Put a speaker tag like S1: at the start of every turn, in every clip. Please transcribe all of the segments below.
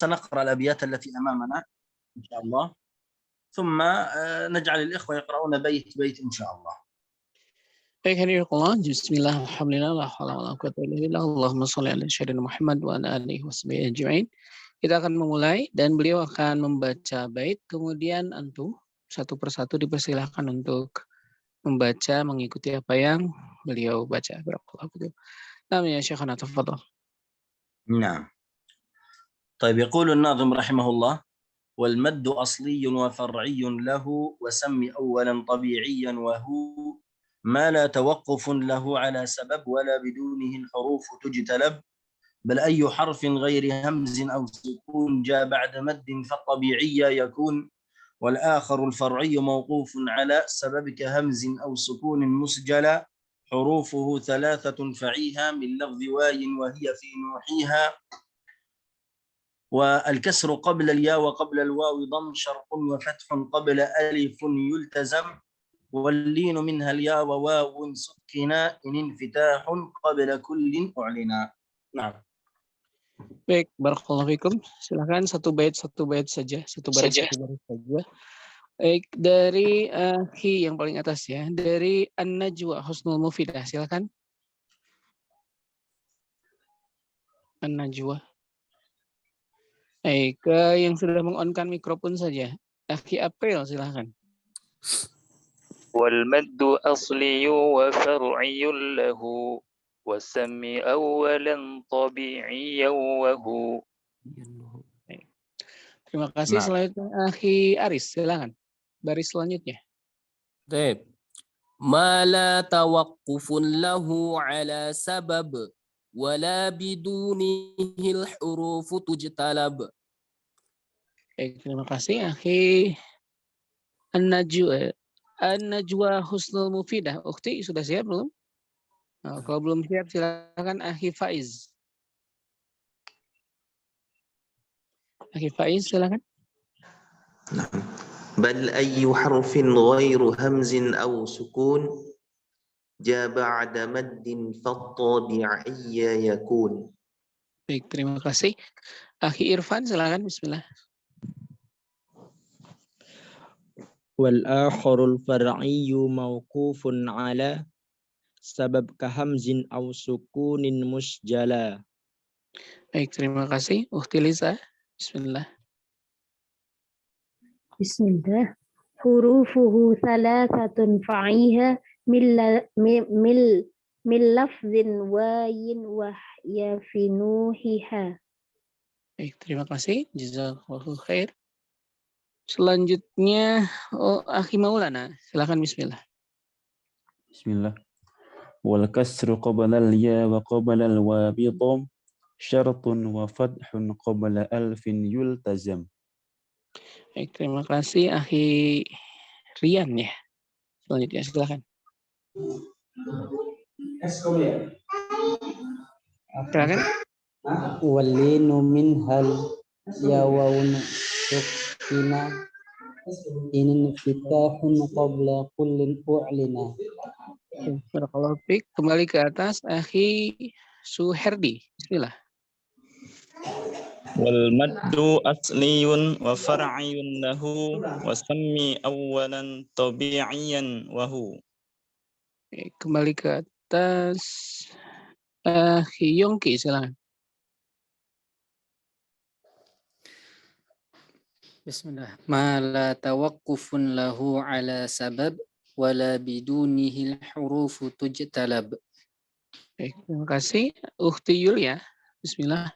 S1: سنقرأ الأبيات التي أمامنا إن شاء الله، ثم نجعل الإخوة يقرؤون بيت بيت إن شاء الله.
S2: Baik, hadirin bismillah, alhamdulillah, la haula wala quwwata illa billah, Allahumma shalli ala sayyidina Muhammad wa ala alihi washabihi ajmain. Kita akan memulai dan beliau akan membaca bait, kemudian antum satu persatu dipersilahkan untuk membaca mengikuti apa yang beliau baca. Barakallahu fikum. Amin ya Syekhana, tafadhal.
S1: نعم. طيب، يقول الناظم رحمه الله: والمد أصلي وفرعي له، وسم أولا طبيعيا وهو ما لا توقف له على سبب ولا بدونه الحروف تجتلب، بل أي حرف غير همز أو سكون جاء بعد مد فالطبيعي يكون، والآخر الفرعي موقوف على سبب كهمز أو سكون مسجلا، حروفه ثلاثة فعيها من لفظ واي وهي في نوحيها، والكسر قبل الياء وقبل الواو ضم شرط وفتح قبل ألف يلتزم، واللين منها الياء وواو سكنا إن انفتاح قبل كل أعلنا. نعم.
S2: Baik, barakallahu fikum. Silakan satu bait saja, satu baris saja. Baik, dari Ki yang paling atas ya, dari An-Najwa Husnul Mufidah, silakan. An-Najwa. Baik, yang sudah meng-on-kan mikrofon saja. Aki April, silakan.
S3: والمد أصلي وفرعي له وسم أولا طبيعيا وهو.
S2: Terima kasih. Selanjutnya Akhi Aris, silakan. Baris selanjutnya.
S4: طيب. ما لا توقف له على سبب ولا بدونه الحروف تجتلب.
S2: Baik, terima kasih. Akhi An-Najwa Husnul Mufidah. Ukhti, sudah siap belum? Nah, kalau belum siap, silakan Akhi Faiz. Akhi Faiz, silakan.
S5: بل أي حرف غير همز أو سكون جاء بعد مد فالطبيعي يكون.
S2: Baik, terima kasih. Akhi Irfan, silakan. Bismillah.
S6: والآخر الفرعي موقوف على سبب كهمز أو سكون مسجلا.
S2: Baik, terima kasih. Ukhti Liza, bismillah.
S7: Bismillah. Hurufuhu thalathatun fa'iha min lafzin wayin wahya finuhiha.
S2: Baik, terima kasih. Jazakallahu khair. Selanjutnya, Akhi Maulana, silakan bismillah.
S8: Bismillah. Wal kasru qabla al-ya wa qabla al-wawi dham syartun wa fathun qabla alfin yultazam.
S2: Baik, terima kasih Akhi Rian ya. Selanjutnya silakan. Silakan.
S6: Walinu minhal yawawun sukina inin fitahun qabla kullin u'lina.
S2: Barakallahu fiik. Kembali ke atas Akhi Suherdi. Bismillah.
S9: Wal maddu asliyun wa far'iyun lahu wa sammi awalan tabi'iyan wa hu.
S2: Kembali ke atas Akhi Yongki, silakan.
S10: Bismillah. Ma la tawaqqufun lahu ala sabab wala bidunihil hurufu tujtalab.
S2: Baik, terima kasih. Ukhti Yulia, bismillah.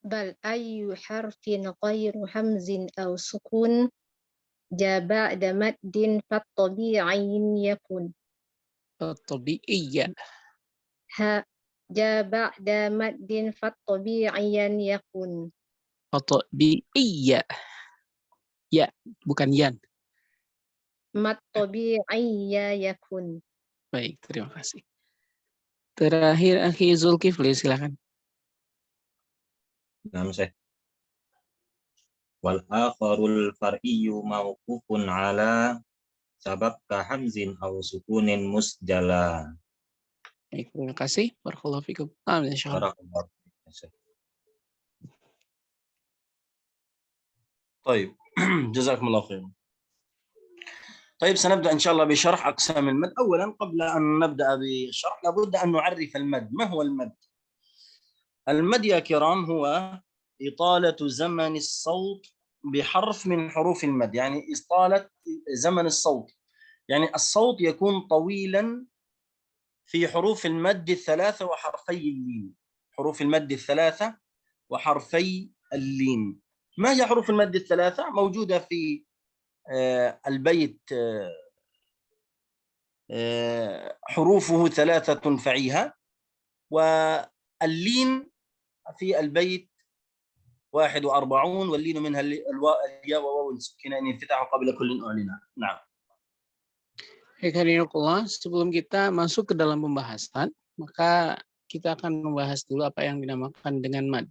S7: Bal ayyu harfin ghairu hamzin aw sukun ja ba'da maddin fattabi'in yakun.
S2: Tabi'iyya.
S7: Ha ja ba'da maddin fattabi'iyan yakun.
S2: Tabi'iyya. Ya, bukan yan.
S7: Mat tabi'iyya yakun.
S2: Baik, terima kasih. Terakhir Akhi Zulkifli, silakan.
S11: Nama saya. Wal akharul far'iyyu mawqufun ala sabab ka hamzin aw sukunin musjala.
S2: Baik, terima kasih. Barakallahu fikum. Amin insyaallah.
S1: طيب جزاكم الله خير. طيب سنبدأ إن شاء الله بشرح أقسام المد. أولا قبل أن نبدأ بالشرح لابد أن نعرف المد. ما هو المد؟ المد يا كرام هو إطالة زمن الصوت بحرف من حروف المد، يعني إطالة زمن الصوت، يعني الصوت يكون طويلا في حروف المد الثلاثة وحرفي اللين. حروف المد الثلاثة وحرفي اللين. ما هي حروف المد الثلاثة؟ موجودة في البيت حروفه ثلاثة فعيها، واللين في البيت 41 واللين منها الياء وواو سكينة إن انفتاح قبل كل أعلنا. نعم.
S2: Sebelum kita masuk ke dalam pembahasan, maka kita akan membahas dulu apa yang dinamakan dengan mad.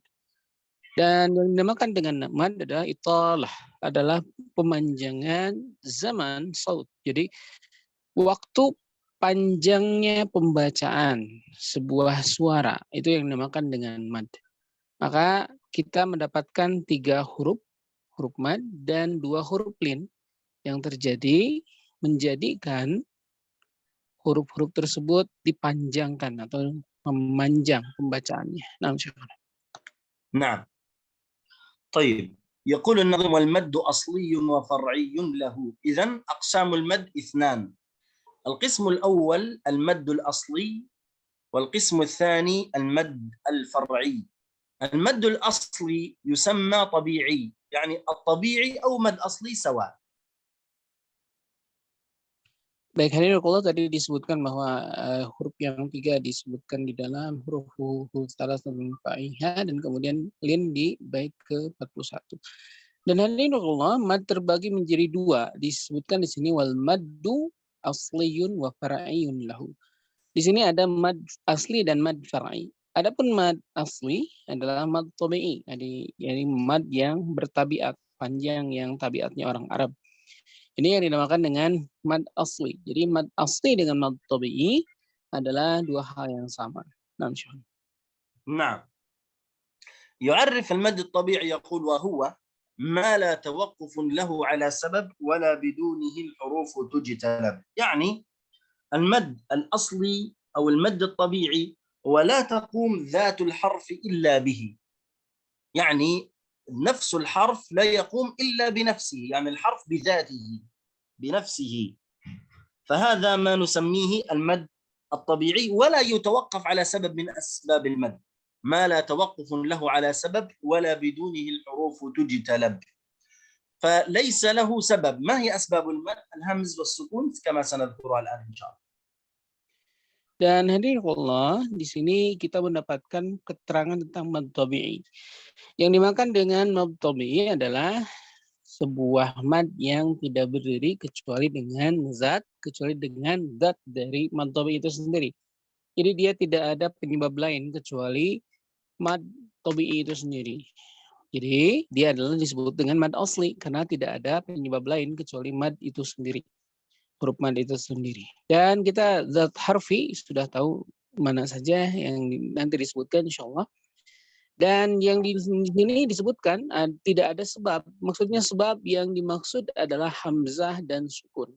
S2: Dan yang dinamakan dengan mad adalah italah, adalah pemanjangan zaman saut. Jadi waktu panjangnya pembacaan sebuah suara itu yang dinamakan dengan mad. Maka kita mendapatkan 3 huruf mad dan 2 huruf lin yang terjadi menjadikan huruf-huruf tersebut dipanjangkan atau memanjang pembacaannya.
S1: نعم. طيب يقول النظم والمد أصلي وفرعي له. إذن أقسام المد 2. القسم الأول المد الأصلي والقسم الثاني المد الفرعي. المد الأصلي يسمى طبيعي، يعني الطبيعي أو مد أصلي سواء.
S2: Baik, hadirin tadi disebutkan bahwa huruf yang 3 disebutkan di dalam huruf salasatun fa'ihah dan kemudian lin di bait ke-41. Dan hadirin mad terbagi menjadi 2. Disebutkan di sini wal maddu asliyun wa far'iyun lahu. Di sini ada mad asli dan mad far'i. Adapun mad asli adalah mad tabi'i, yani mad yang bertabiat, panjang yang tabiatnya orang Arab. Ini yang dinamakan dengan mad asli. Jadi mad asli dengan mad tabi'i adalah 2 hal yang sama.
S1: نعم. يعرف المد الطبيعي يقول وهو ما لا توقف له على سبب ولا بدونه الحروف تجتلب. يعني المد الأصلي أو المد الطبيعي ولا تقوم ذات الحرف إلا به، يعني نفس الحرف لا يقوم إلا بنفسه، يعني الحرف بذاته بنفسه، فهذا ما نسميه المد الطبيعي ولا يتوقف على سبب من أسباب المد، ما لا توقف له على سبب ولا بدونه الحروف تجتلب، فليس له سبب. ما هي أسباب المد؟ الهمز والسكون كما سنذكرها الآن إن شاء الله.
S2: Dan hadirin di sini kita mendapatkan keterangan tentang mad tabi'i. Yang dimakan dengan mad tabi'i adalah sebuah mad yang tidak berdiri kecuali dengan zat dari mad tabi'i itu sendiri. Jadi dia tidak ada penyebab lain kecuali mad tabi'i itu sendiri. Jadi dia adalah disebut dengan mad asli karena tidak ada penyebab lain kecuali mad itu sendiri. Huruf mad itu sendiri. Dan kita zat harfi sudah tahu mana saja yang nanti disebutkan insyaallah. Dan yang di sini disebutkan tidak ada sebab. Maksudnya sebab yang dimaksud adalah hamzah dan sukun.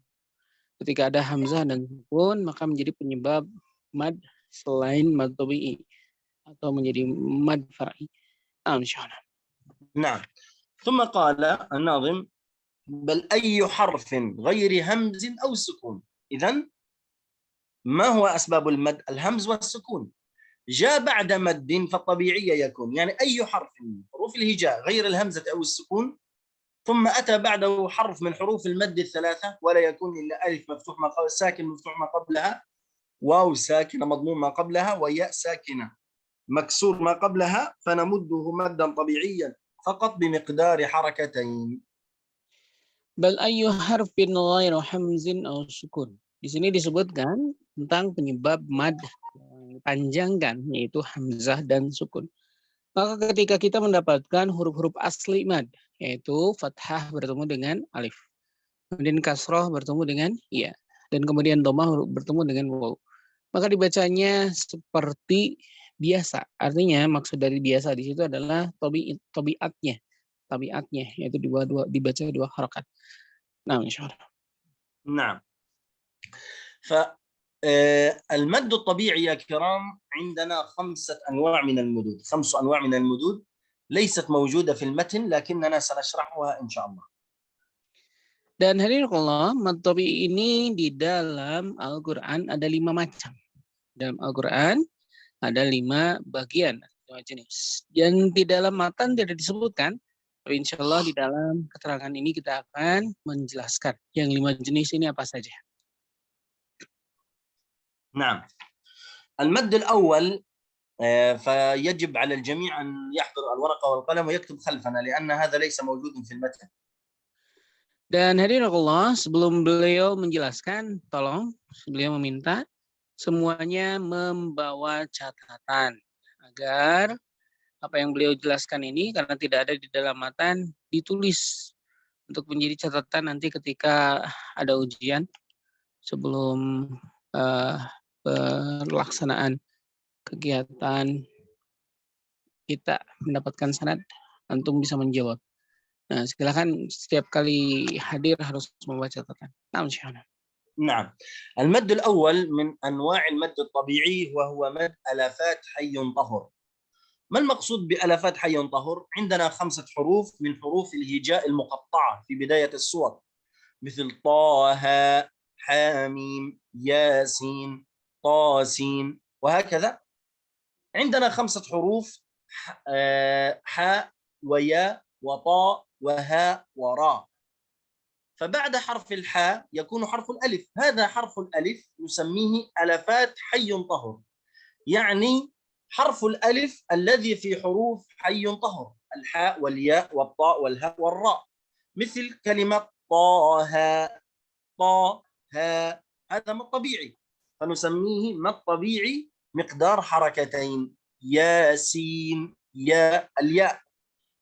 S2: Ketika ada hamzah dan sukun maka menjadi penyebab mad selain mad tabi'i atau menjadi mad far'i. Insyaallah.
S1: نعم. ثم قال الناظم بل أي حرف غير همز أو سكون. إذن ما هو أسباب المد؟ الهمز والسكون. جاء بعد مد فالطبيعي يكون، يعني أي حرف من حروف الهجاء غير الهمزة أو السكون ثم أتى بعده حرف من حروف المد الثلاثة ولا يكون إلا ألف مفتوح ما قبل ساكن مفتوح ما قبلها، واو ساكنة مضموم ما قبلها، وياء ساكنة مكسور ما قبلها، فنمده مدا طبيعيا فقط بمقدار حركتين.
S2: Bal ayyu harfin ghairu hamzin aw sukun. Di sini disebutkan tentang penyebab mad yang dipanjangkan yaitu hamzah dan sukun. Maka ketika kita mendapatkan huruf-huruf asli mad yaitu fathah bertemu dengan alif, kemudian kasroh bertemu dengan ya, dan kemudian dhammah bertemu dengan waw, maka dibacanya seperti biasa. Artinya maksud dari biasa di situ adalah tabiatnya. tabiatnya, yaitu dibaca dua harokat. Nah, insyaallah.
S1: نعم. فالمد الطبيعي يا كرام عندنا 5 أنواع من المدود، 5 أنواع من المدود ليست موجودة في المتن لكننا سنشرحها إن شاء الله.
S2: Dan hadirin Allah, mad tabi'i ini di dalam Al-Quran ada 5 macam. Dalam Al-Quran ada 5 bagian, 5 jenis. Dan di dalam matan tidak disebutkan, tapi insya Allah di dalam keterangan ini kita akan menjelaskan yang 5 jenis ini apa saja.
S1: نعم. المد الأول فيجب على الجميع أن يحضر الورقة والقلم ويكتب خلفنا لأن هذا ليس موجود في المتن.
S2: Dan hadirin Allah, sebelum beliau menjelaskan, tolong beliau meminta semuanya membawa catatan agar apa yang beliau jelaskan ini karena tidak ada di dalam matan ditulis untuk menjadi catatan nanti ketika ada ujian sebelum pelaksanaan kegiatan kita mendapatkan sanad, antum bisa menjawab. Nah, silakan setiap kali hadir harus membawa catatan. Nah, insyaallah.
S1: نعم. المد الأول من أنواع المد الطبيعي وهو مد ألفات حي طهر. ما المقصود بألفات حي طهر؟ عندنا 5 حروف من حروف الهجاء المقطعة في بداية السور مثل طه، حاميم، ياسين، طاسين وهكذا. عندنا 5 حروف حاء وياء وطاء وهاء وراء. فبعد حرف الحاء يكون حرف الألف، هذا حرف الألف نسميه ألفات حي طهر، يعني حرف الألف الذي في حروف حي طهر، الحاء والياء والطاء والهاء والراء، مثل كلمة طه، هذا مد طبيعي فنسميه مد طبيعي مقدار حركتين، ياسين، ياء، الياء.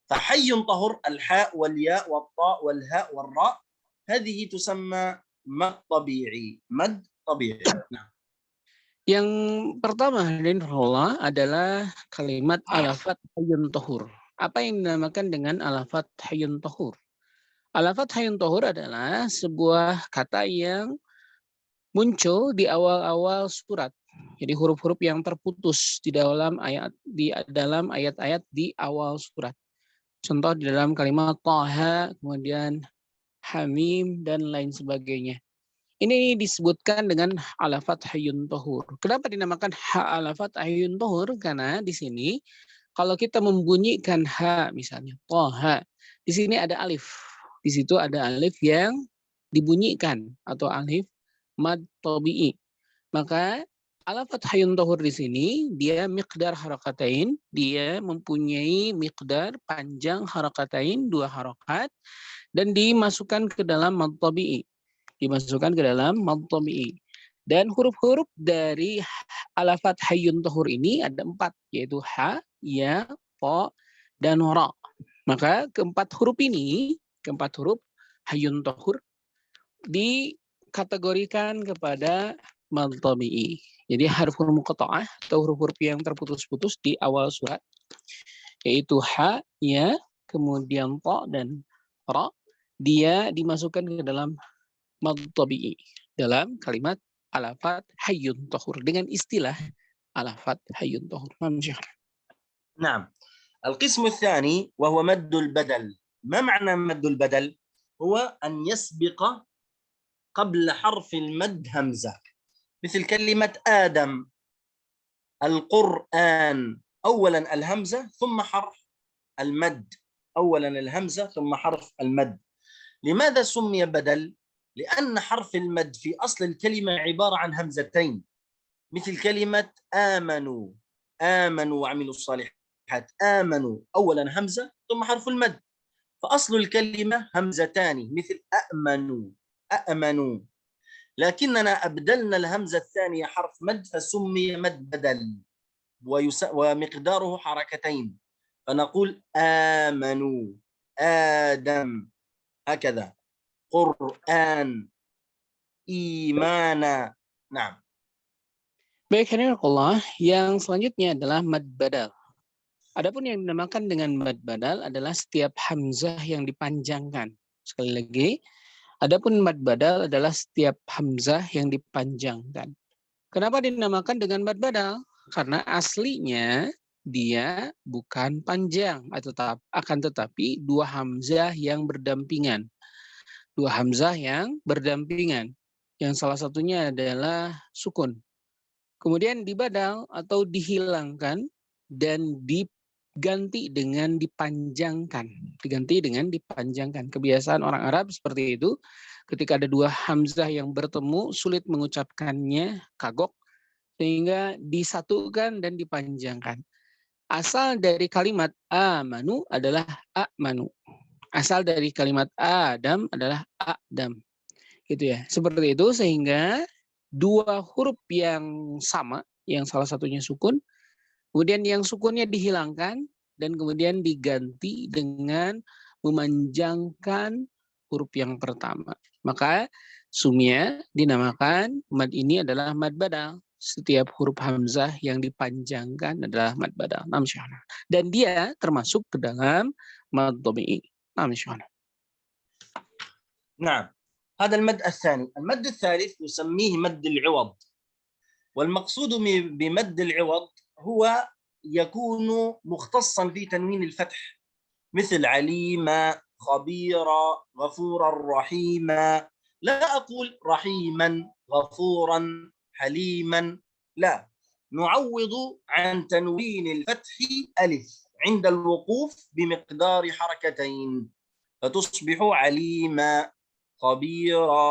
S1: فحي طهر الحاء والياء والطاء والهاء والراء هذه تسمى مد طبيعي، مد طبيعي. نعم.
S2: Yang pertama hadirin Allah adalah kalimat alafat hayyun tahur. Apa yang dinamakan dengan alafat hayyun tahur? Alafat hayyun tahur adalah sebuah kata yang muncul di awal-awal surat. Jadi huruf-huruf yang terputus di dalam ayat-ayat di awal surat. Contoh di dalam kalimat Taha, kemudian Hamim dan lain sebagainya. Ini disebutkan dengan alafat hayyun tahur. Kenapa dinamakan alafat hayyun tahur? Karena di sini kalau kita membunyikan ha misalnya Taha, di sini ada alif. Di situ ada alif yang dibunyikan atau alif mad tabi'i. Maka alafat hayyun tahur di sini dia miqdar harakatain, dia mempunyai miqdar panjang harakatain 2 harakat dan dimasukkan ke dalam mad tabi'i. Dimasukkan ke dalam mad tabi'i. Dan huruf-huruf dari alafat hayyun tahur ini ada 4, yaitu ha, ya, ta, dan ra. Maka keempat huruf ini, keempat huruf hayyun tahur dikategorikan kepada mad tabi'i. Jadi huruf-huruf muqatta'ah atau huruf-huruf yang terputus-putus di awal surat, yaitu ha, ya, kemudian ta dan ra, dia dimasukkan ke dalam mad tabi'i dalam kalimat alafat hayyun tahur dengan istilah alafat hayyun tahur.
S1: نعم. القسم الثاني وهو مد البدل. ما معنى مد البدل؟ هو أن يسبق قبل حرف المد همزة، مثل كلمة آدم، القرآن، أولا الهمزة ثم حرف المد، أولا الهمزة ثم حرف المد. لماذا سمي بدل؟ لأن حرف المد في أصل الكلمة عبارة عن همزتين، مثل كلمة آمنوا، آمنوا وعملوا الصالحات، آمنوا أولا همزة ثم حرف المد، فأصل الكلمة همزتان مثل أأمنوا، أأمنوا، لكننا أبدلنا الهمزة الثانية حرف مد فسمي مد بدل ومقداره حركتين، فنقول آمنوا، آدم، هكذا، Quran, imana. Nah.
S2: Baik, hadirin Allah, yang selanjutnya adalah mad badal. Adapun yang dinamakan dengan mad badal adalah setiap hamzah yang dipanjangkan. Sekali lagi, adapun mad badal adalah setiap hamzah yang dipanjangkan. Kenapa dinamakan dengan mad badal? Karena aslinya dia bukan panjang, akan tetapi dua hamzah yang berdampingan. Dua hamzah yang berdampingan. Yang salah satunya adalah sukun. Kemudian dibadal atau dihilangkan dan diganti dengan dipanjangkan. Diganti dengan dipanjangkan. Kebiasaan orang Arab seperti itu. Ketika ada dua hamzah yang bertemu, sulit mengucapkannya, kagok, sehingga disatukan dan dipanjangkan. Asal dari kalimat amanu adalah a'manu. Asal dari kalimat Adam adalah Adam. Gitu ya. Seperti itu sehingga dua huruf yang sama, yang salah satunya sukun, kemudian yang sukunnya dihilangkan dan kemudian diganti dengan memanjangkan huruf yang pertama. Maka sumia dinamakan mad ini adalah mad badal. Setiap huruf hamzah yang dipanjangkan adalah mad badal. Dan dia termasuk ke dalam mad tabi'i.
S1: نعم هذا المد الثاني. المد الثالث نسميه مد العوض، والمقصود بمد العوض هو يكون مختصا في تنوين الفتح مثل عليما خبيرا غفورا رحيما. لا أقول رحيما غفورا حليما، لا، نعوض عن تنوين الفتح ألف عند الوقوف بمقدار حركتين فتصبح عليما خبيرا،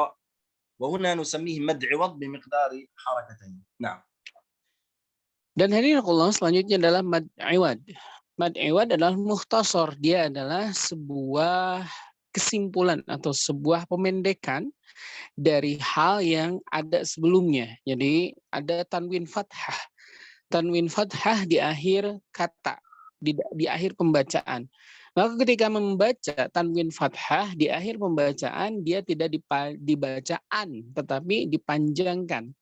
S1: وهنا نسميه مد عوض بمقدار حركتين. نعم.
S2: Dan hadirin Allah, selanjutnya adalah mad iwad. Mad iwad adalah mukhtasar. Dia adalah sebuah kesimpulan atau sebuah pemendekan dari hal yang ada sebelumnya. Jadi ada tanwin fathah. Tanwin fathah di akhir kata, di akhir pembacaan. Maka ketika membaca tanwin fathah di akhir pembacaan, dia tidak dibacaan, tetapi dipanjangkan.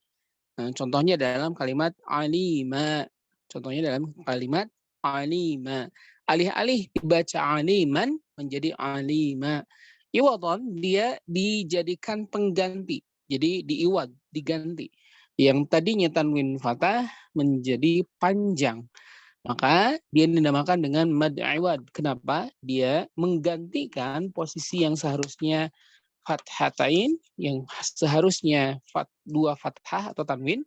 S2: Nah, contohnya dalam kalimat alima. Contohnya dalam kalimat alima. Alih-alih dibaca aliman menjadi alima. Iwadon dia dijadikan pengganti. Jadi diiwad, diganti. Yang tadinya tanwin fathah menjadi panjang. Maka dia dinamakan dengan mad iwad. Kenapa? Dia menggantikan posisi yang seharusnya fathatain, yang seharusnya dua fathah atau tanwin,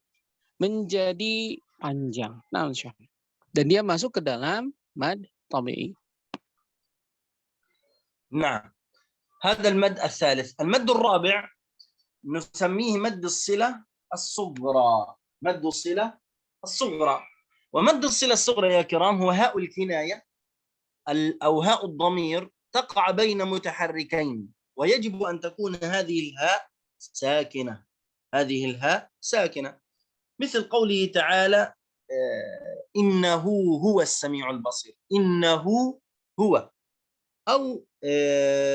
S2: menjadi panjang. Nah, dan dia masuk ke dalam mad tabi'i.
S1: نعم هذا المد الثالث. المد الرابع نسميه مد الصلة الصغرى. مد الصلة الصغرى. ومد الصلة الصغرى يا كرام هو هاء الكناية أو هاء الضمير تقع بين متحركين، ويجب أن تكون هذه الهاء ساكنة. هذه الهاء ساكنة، مثل قوله تعالى إنه هو السميع البصير. إنه هو. أو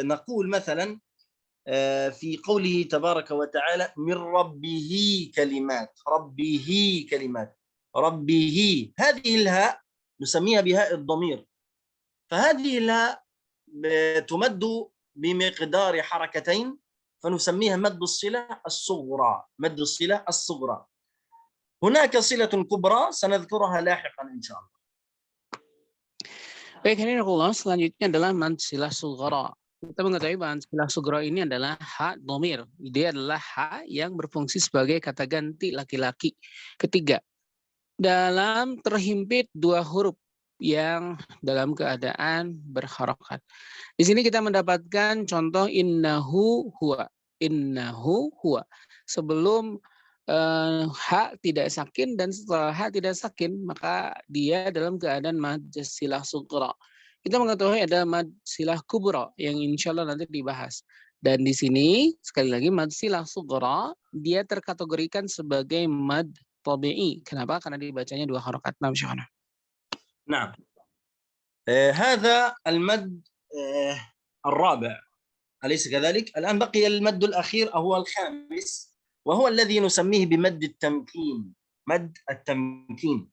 S1: نقول مثلا في قوله تبارك وتعالى من ربه كلمات. ربه كلمات. ربه. هذه الهاء نسميها بهاء الضمير، فهذه الهاء تمد بمقدار حركتين فنسميها مد الصلة الصغرى. مد الصلة الصغرى. هناك صلة كبرى سنذكرها لاحقا إن شاء الله.
S2: Baik, ini Allah, selanjutnya adalah mad silah sughra. Kita mengetahui bahwa silah sughra ini adalah ha dhamir. Dia adalah ha yang berfungsi sebagai kata ganti laki-laki ketiga dalam terhimpit dua huruf yang dalam keadaan berharokat. Di sini kita mendapatkan contoh innahu huwa. Innahu huwa. Sebelum ha tidak sakin dan setelah ha tidak sakin, maka dia dalam keadaan mad silah sughra. Kita mengetahui ada mad silah kubra yang insya Allah nanti dibahas. Dan di sini sekali lagi mad silah sughra dia terkategorikan sebagai mad tabi'i. Kenapa? Karena dibacanya dua harokat.
S1: نعم هذا المد الرابع أليس كذلك؟ الآن بقي المد الأخير هو الخامس، وهو الذي نسميه بمد التمكين. مد التمكين.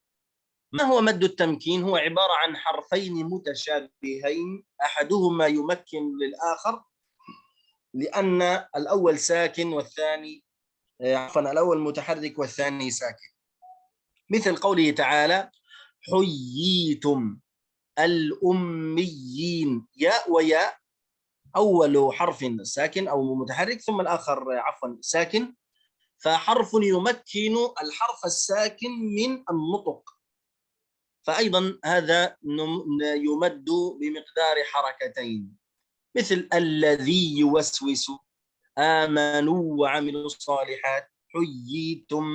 S1: ما هو مد التمكين؟ هو عبارة عن حرفين متشابهين أحدهما يمكن للآخر لأن الأول ساكن والثاني الأول متحرك والثاني ساكن، مثل قوله تعالى حييتم الأميين، ياء وياء، أول حرف ساكن أو متحرك ثم الآخر ساكن، فحرف يمكن الحرف الساكن من النطق، فأيضا هذا يمد بمقدار حركتين، مثل الذي يوسوس، آمنوا وعملوا الصالحات، حييتم،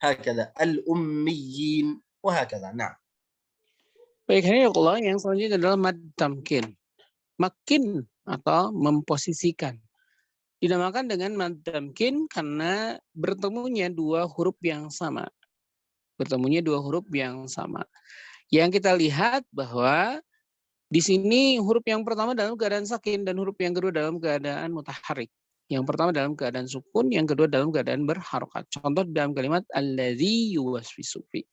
S1: هكذا الأميين وهكذا. نعم.
S2: Baik, Allah yang selanjutnya adalah mad tamkin. Makin atau memposisikan. Dinamakan dengan mad tamkin karena bertemunya dua huruf yang sama. Yang kita lihat bahwa di sini huruf yang pertama dalam keadaan sakin dan huruf yang kedua dalam keadaan mutaharrik. Yang pertama dalam keadaan sukun, yang kedua dalam keadaan berharokat. Contoh dalam kalimat alladzi yuwaswisu fi.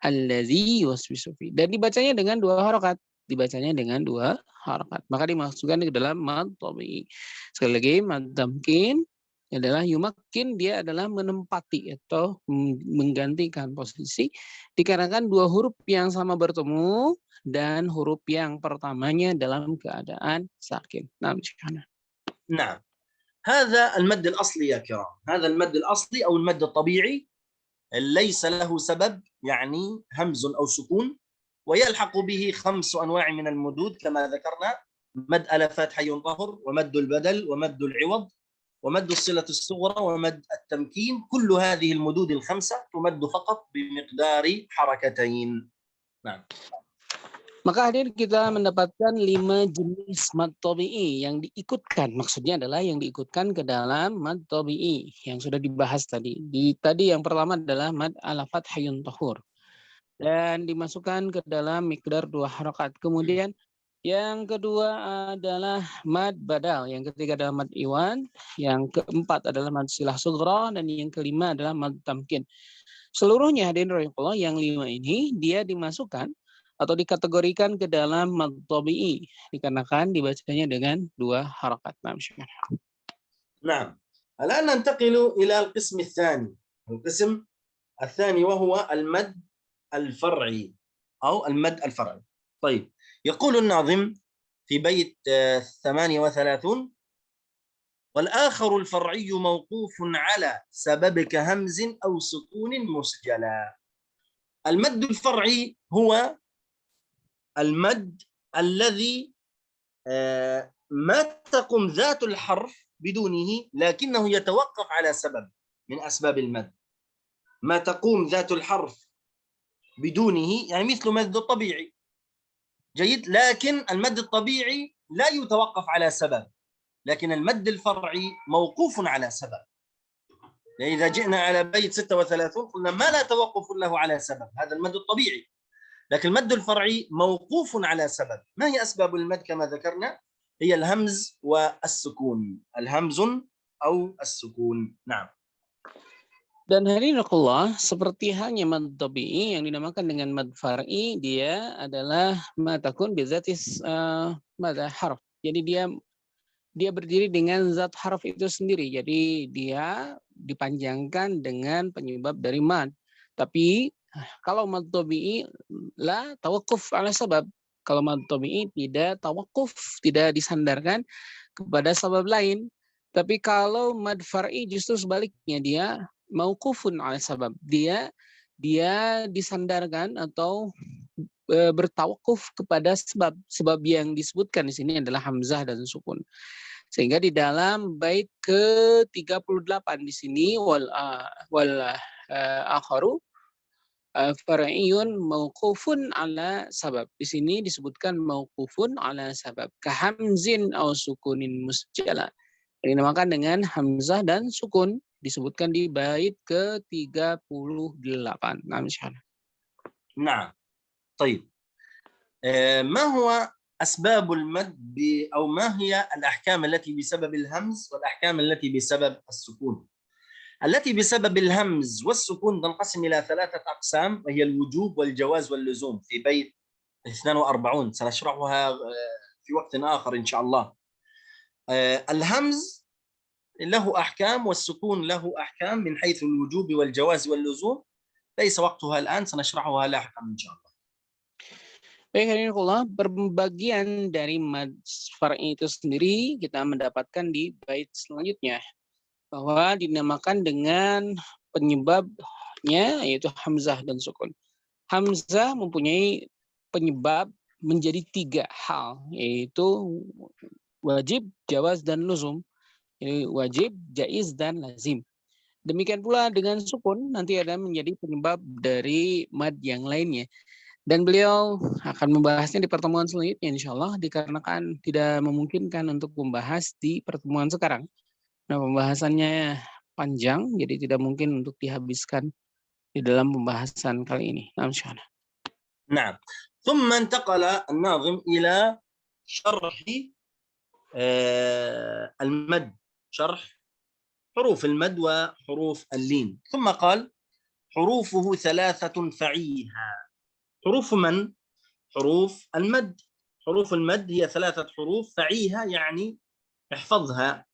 S2: Alladzi yuwaswisu fi. Dan dibacanya dengan dua harokat. Maka dimasukkan ke dalam mad tabi'i. Sekali lagi, mad tamkin adalah yumakin, dia adalah menempati atau menggantikan posisi dikarenakan dua huruf yang sama bertemu dan huruf yang pertamanya dalam keadaan sakin.
S1: Nah, هذا المد الأصلي يا كرام، هذا المد الأصلي أو المد الطبيعي ليس له سبب، يعني همز أو سكون، ويلحق به 5 أنواع من المدود كما ذكرنا: مد ألفات حي طهر، ومد البدل، ومد العوض، ومد الصلة الصغرى، ومد التمكين. كل هذه المدود ال5 تمد فقط بمقدار حركتين. نعم.
S2: Maka hadir kita mendapatkan 5 jenis mad tabi'i yang diikutkan. Maksudnya adalah yang diikutkan ke dalam mad tabi'i yang sudah dibahas tadi. Tadi yang pertama adalah mad alafat hayyun tahur. Dan dimasukkan ke dalam miqdar 2 harakat. Kemudian yang kedua adalah mad badal. Yang ketiga adalah mad iwan. Yang keempat adalah mad silah sughra. Dan yang kelima adalah mad tamkin. Seluruhnya hadirin rahimahullah yang 5 ini dia dimasukkan atau dikategorikan ke dalam mad tabi'i dikarenakan dibacanya dengan 2 harakat.
S1: Nah, الآن ننتقل إلى القسم الثاني. القسم الثاني وهو المد الفرعي أو المد الفرعي. طيب، يقول الناظم في بيت 38: والآخر الفرعي موقوف على سبب كهمز أو سكون مسجلا. المد الفرعي هو المد الذي ما تقوم ذات الحرف بدونه لكنه يتوقف على سبب من أسباب المد. ما تقوم ذات الحرف بدونه يعني مثل مد الطبيعي، جيد، لكن المد الطبيعي لا يتوقف على سبب، لكن المد الفرعي موقوف على سبب. يعني إذا جئنا على بيت 36 قلنا ما لا توقف له على سبب، هذا المد الطبيعي، لكن المد الفرعي موقوف على سبب. ما هي أسباب المد كما ذكرنا؟ هي الهمز والسكون، الهمز أو السكون. نعم.
S2: Dan hadirinullah, seperti halnya mad tabi'i yang dinamakan dengan mad far'i, dia adalah matakun bizatis harf. Jadi dia berdiri dengan zat harf itu sendiri. Jadi dia dipanjangkan dengan penyebab dari mad. Tapi kalau mad tabi'i la tawakuf ala sabab. Kalau mad tabi'i tidak tawakuf, tidak disandarkan kepada sebab lain. Tapi kalau mad far'i justru sebaliknya, dia mauqufun ala sabab. Dia disandarkan atau bertawakuf kepada sebab. Sebab yang disebutkan di sini adalah hamzah dan sukun. Sehingga di dalam bait ke-38 di sini wal akharu far'iyun mauqufun ala sabab. Di sini disebutkan mauqufun ala sabab. Kahamzin au sukunin musjala. Dinamakan dengan hamzah dan sukun, disebutkan di bait ke-38.
S1: نعم. طيب، ما هو أسباب المد أو ما هي الأحكام التي بسبب الهمز والأحكام التي بسبب السكون؟ التي بسبب الهمز والسكون تنقسم إلى 3 أقسام، وهي الوجوب والجواز واللزوم في بيت 42 سنشرحها في وقت آخر إن شاء الله. الهمز له أحكام والسكون له أحكام من حيث الوجوب والجواز واللزوم، ليس وقتها الآن، سنشرحها لاحقا إن شاء الله.
S2: Baik, hadirinullah, pembagian dari mad far'i itu sendiri kita mendapatkan di bait selanjutnya, bahwa dinamakan dengan penyebabnya yaitu hamzah dan sukun. Hamzah mempunyai penyebab menjadi 3 hal, yaitu wajib, jawaz, dan luzum. Jadi wajib, jaiz, dan lazim. Demikian pula dengan sukun, nanti ada menjadi penyebab dari mad yang lainnya. Dan beliau akan membahasnya di pertemuan selanjutnya insya Allah, dikarenakan tidak memungkinkan untuk membahas di pertemuan sekarang. Nah, pembahasannya panjang, jadi tidak mungkin untuk dihabiskan di dalam pembahasan kali ini. Nah, insya Allah.
S1: نعم. ثم انتقل الناظم إلى شرح المد، شرح حروف المد وحروف اللين. ثم قال حروفه 3 فعيها. حروف من؟ حروف المد. حروف المد هي 3 حروف، فعيها يعني احفظها.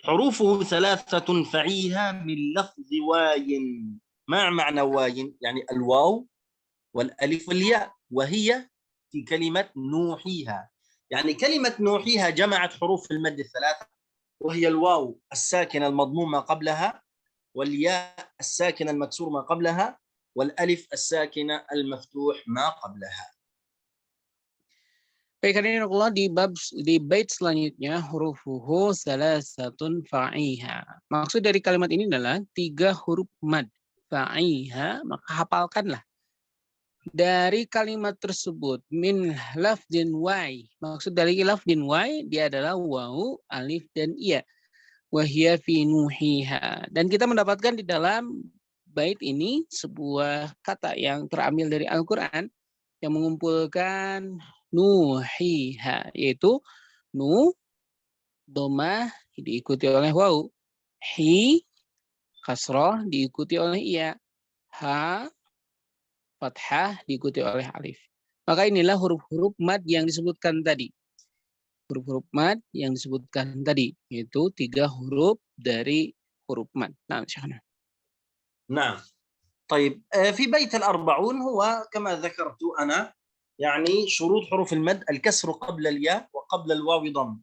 S1: حروفه 3 فعيها من لفظ واي. ما معنى واي؟ يعني الواو والألف والياء، وهي في كلمة نوحيها. يعني كلمة نوحيها جمعت حروف المد 3، وهي الواو الساكنة المضموم ما قبلها، والياء الساكنة المكسور ما قبلها، والألف الساكنة المفتوح ما قبلها.
S2: Baik, hadirinullah, di bait selanjutnya hurufuhu salasatun fa'iha. Maksud dari kalimat ini adalah 3 huruf mad. Fa'iha, maka hafalkanlah. Dari kalimat tersebut min lafdin wai. Maksud dari lafdin wai dia adalah wawu, alif, dan iya. Wahia fi nuhiha. Dan kita mendapatkan di dalam bait ini sebuah kata yang terambil dari Al-Quran yang mengumpulkan nuhiha, yaitu nu, domah diikuti oleh wawu, hi, kasroh diikuti oleh iya, ha, fathah diikuti oleh alif. Maka inilah huruf-huruf mad yang disebutkan tadi. Huruf-huruf mad yang disebutkan tadi, yaitu 3 huruf dari huruf mad. Nah, Syekhna.
S1: نعم. طيب في بيت 40 هو كما ذكرت أنا يعني شروط حروف المد: الكسر قبل الياء وقبل الواو ضم،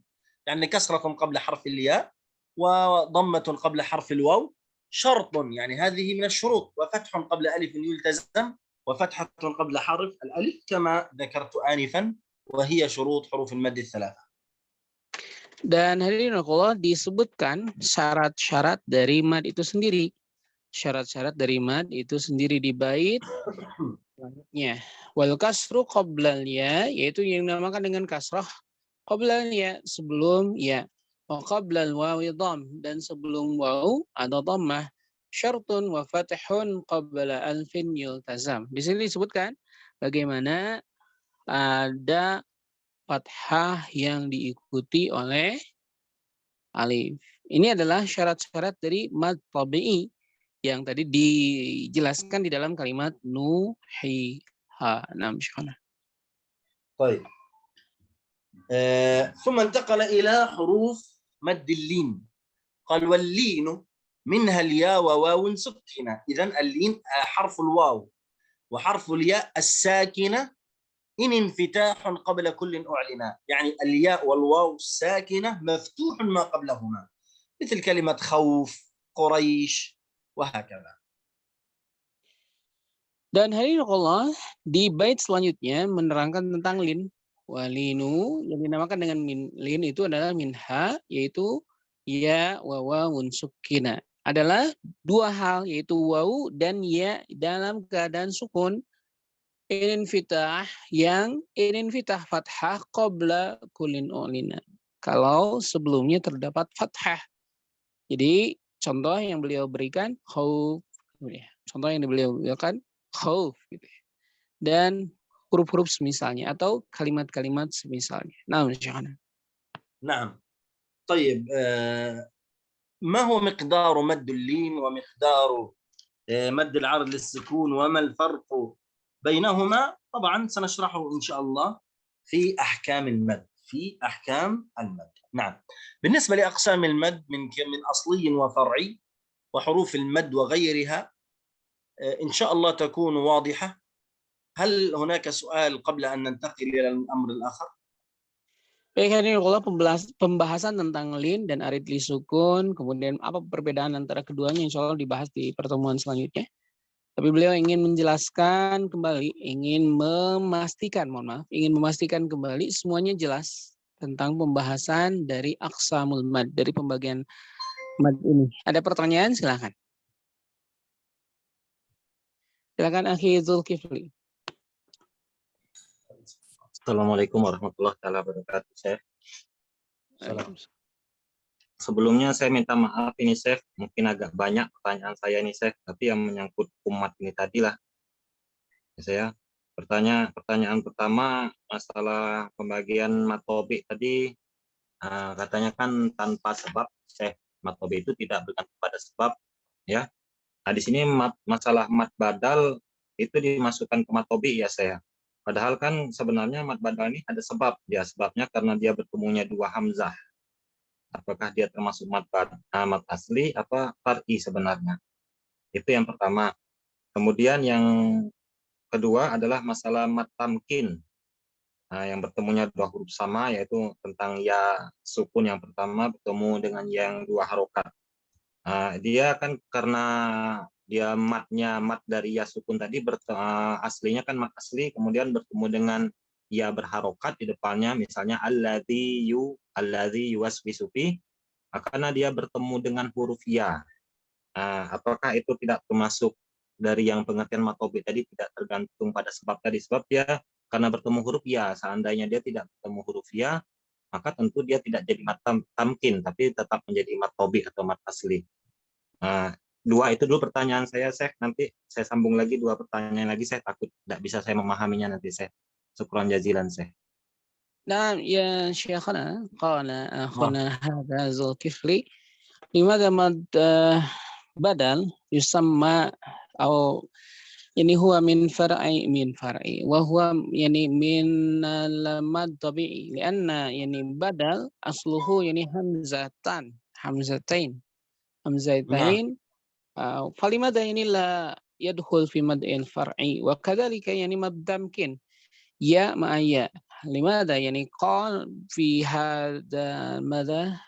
S1: يعني كسرة قبل حرف الياء وضمة قبل حرف الواو شرط، يعني هذه من الشروط، وفتح قبل ألف يلتزم وفتحة قبل حرف الألف كما ذكرت آنفا، وهي شروط حروف المد 3.
S2: Dan hadirin Allah, disebutkan syarat-syarat dari mad itu sendiri. Syarat-syarat dari mad itu sendiri di bait selanjutnya. Wal kasru qoblal ya, yaitu yang dinamakan dengan kasrah qoblal ya, sebelum ya. Wa qoblal wawi dham, dan sebelum waw ada dhammah. Syartun wa fathun qabla alfin yultazam. Di sini disebutkan bagaimana ada fathah yang diikuti oleh alif. Ini adalah syarat-syarat dari mad tabi'i yang tadi dijelaskan di dalam kalimat nuhiha. Naam, Syekhana.
S1: طيب. ثم انتقل إلى حروف مد اللين. قال واللين منها الياء وواو سكنة. إذن اللين حرف الواو وحرف الياء الساكنة إن انفتاح قبل كل أعلنا، يعني الياء والواو الساكنة مفتوح ما قبلهما، مثل كلمة خوف، قريش، وهكذا.
S2: Dan hadirin Allah, di bait selanjutnya menerangkan tentang lin. Walinu yang dinamakan dengan lin itu adalah minha, yaitu ya wa wawun sukina. Adalah 2 hal, yaitu wawu dan ya dalam keadaan sukun. Infitah yang infitah fathah qabla kulin ulina. Kalau sebelumnya terdapat fathah. Jadi contoh yang beliau berikan khauf. Contoh yang beliau berikan khauf gitu. Dan huruf-huruf semisalnya atau kalimat-kalimat semisalnya. Nah, Syekh.
S1: نعم. طيب ما هو مقدار مد اللين ومقدار مد العرض للسكون وما الفرق بينهما؟ طبعا سنشرحه إن شاء الله في أحكام المد. نعم. بالنسبة لأقسام المد من أصلي وفرعي وحروف المد وغيرها إن شاء الله تكون واضحة. هل هناك سؤال قبل أن ننتقل إلى الأمر الآخر؟
S2: Baik, ini kalau pembahasan tentang lin dan arid li sukun, kemudian apa perbedaan antara keduanya, insya Allah dibahas di pertemuan selanjutnya. Tapi beliau ingin menjelaskan kembali, ingin memastikan kembali semuanya jelas tentang pembahasan dari aqsamul mad, dari pembagian mad ini. Ada pertanyaan? Silakan. Silakan Akhi Zulkifli.
S11: Assalamualaikum warahmatullahi wabarakatuh, Syekh. Sebelumnya saya minta maaf ini, Syekh. Mungkin agak banyak pertanyaan saya ini, Syekh. Tapi yang menyangkut umat ini tadilah. Saya pertanyaan pertama masalah pembagian matobi tadi. Katanya kan tanpa sebab, Syekh. Matobi itu tidak bergantung pada sebab, ya. Nah, di sini masalah mat badal itu dimasukkan ke matobi, ya, saya. Padahal kan sebenarnya mat badal ini ada sebab. Ya, sebabnya karena dia bertemunya dua hamzah. Apakah dia termasuk mat asli apa far'i sebenarnya? Itu yang pertama. Kemudian yang kedua adalah masalah mat tamkin. Yang bertemunya dua huruf sama, yaitu tentang ya sukun yang pertama bertemu dengan yang dua harokat. Dia kan karena dia matnya mat dari ya sukun tadi aslinya kan mat asli, kemudian bertemu dengan ya berharokat di depannya, misalnya alladzi yuwaswisu fi, karena dia bertemu dengan huruf ya. Apakah itu tidak termasuk dari yang pengertian matobi tadi, tidak tergantung pada sebab tadi? Sebab dia karena bertemu huruf ya, seandainya dia tidak bertemu huruf ya, maka tentu dia tidak jadi mat tamkin, tapi tetap menjadi matobi atau mat asli. Dua itu dulu pertanyaan saya, Syekh. Nanti saya sambung lagi dua pertanyaan lagi, saya takut tidak bisa saya memahaminya nanti, Syekh. Syukran jazilan, Syekh.
S2: Nah, ya Syekhana, qala akhuna hadza Zulkifli, limadha mad badal yusamma atau ini huwa min far'i wa huwa yani min al-mad tabi'i, lianna yani badal asluhu yani hamzatain فلماذا يعني لا يدخل في مد فرعي وكذلك يعني مد ممكن يا مع يا لماذا يعني قال في هذا ماذا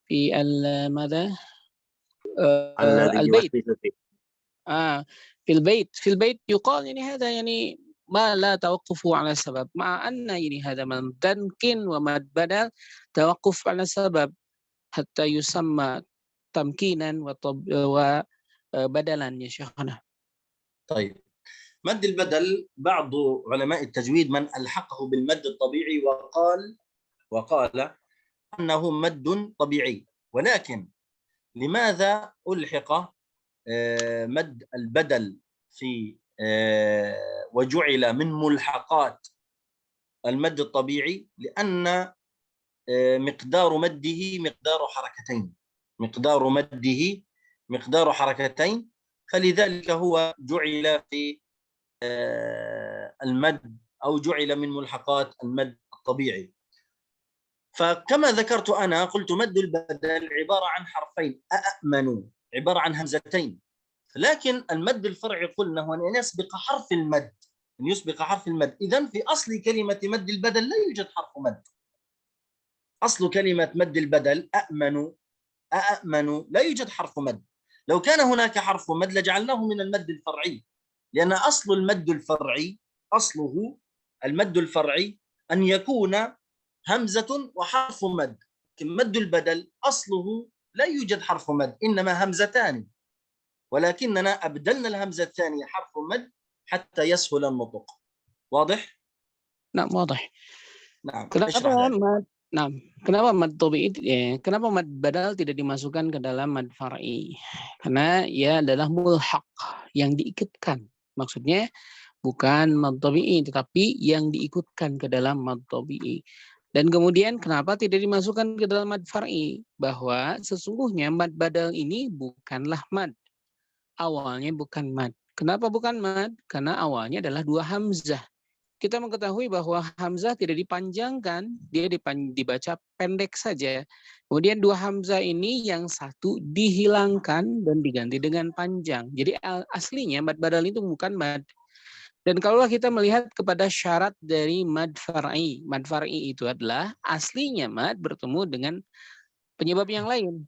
S2: في ماذا البيت في البيت يقال يعني هذا يعني ما لا توقف على سبب، مع أن يعني هذا مد ممكن ومد بدل توقف على سبب حتى يسمى تمكينا وبدلا يا شيخنا.
S1: طيب، مد البدل بعض علماء التجويد من ألحقه بالمد الطبيعي وقال أنه مد طبيعي، ولكن لماذا ألحق مد البدل في وجعل من ملحقات المد الطبيعي؟ لأن مقدار مده مقدار حركتين، فلذلك هو جعل في المد أو جعل من ملحقات المد الطبيعي. فكما ذكرت أنا قلت مد البدل عبارة عن حرفين، أأمن عبارة عن همزتين، لكن المد الفرعي قلنا هو أن يسبق حرف المد، إذن في أصل كلمة مد البدل لا يوجد حرف مد. أصل كلمة مد البدل أأمن لا يوجد حرف مد. لو كان هناك حرف مد لجعلناه من المد الفرعي، لأن أصله المد الفرعي أن يكون همزة وحرف مد. مد البدل أصله لا يوجد حرف مد، إنما همزتان، ولكننا أبدلنا الهمزة الثانية حرف مد حتى يسهل النطق. واضح؟
S2: نعم واضح.
S1: نعم.
S2: Kenapa mad tabi'i, kenapa mad badal tidak dimasukkan ke dalam mad far'i? Karena ia adalah mulhaq, yang diikutkan. Maksudnya bukan mad tabi'i, tetapi yang diikutkan ke dalam mad tabi'i. Dan kemudian kenapa tidak dimasukkan ke dalam mad far'i? Bahwa sesungguhnya mad badal ini bukanlah mad. Awalnya bukan mad. Kenapa bukan mad? Karena awalnya adalah dua hamzah. Kita mengetahui bahwa hamzah tidak dipanjangkan, dia dibaca pendek saja. Kemudian dua hamzah ini yang satu dihilangkan dan diganti dengan panjang. Jadi aslinya mad badal itu bukan mad. Dan kalau kita melihat kepada syarat dari mad far'i itu adalah aslinya mad bertemu dengan penyebab yang lain.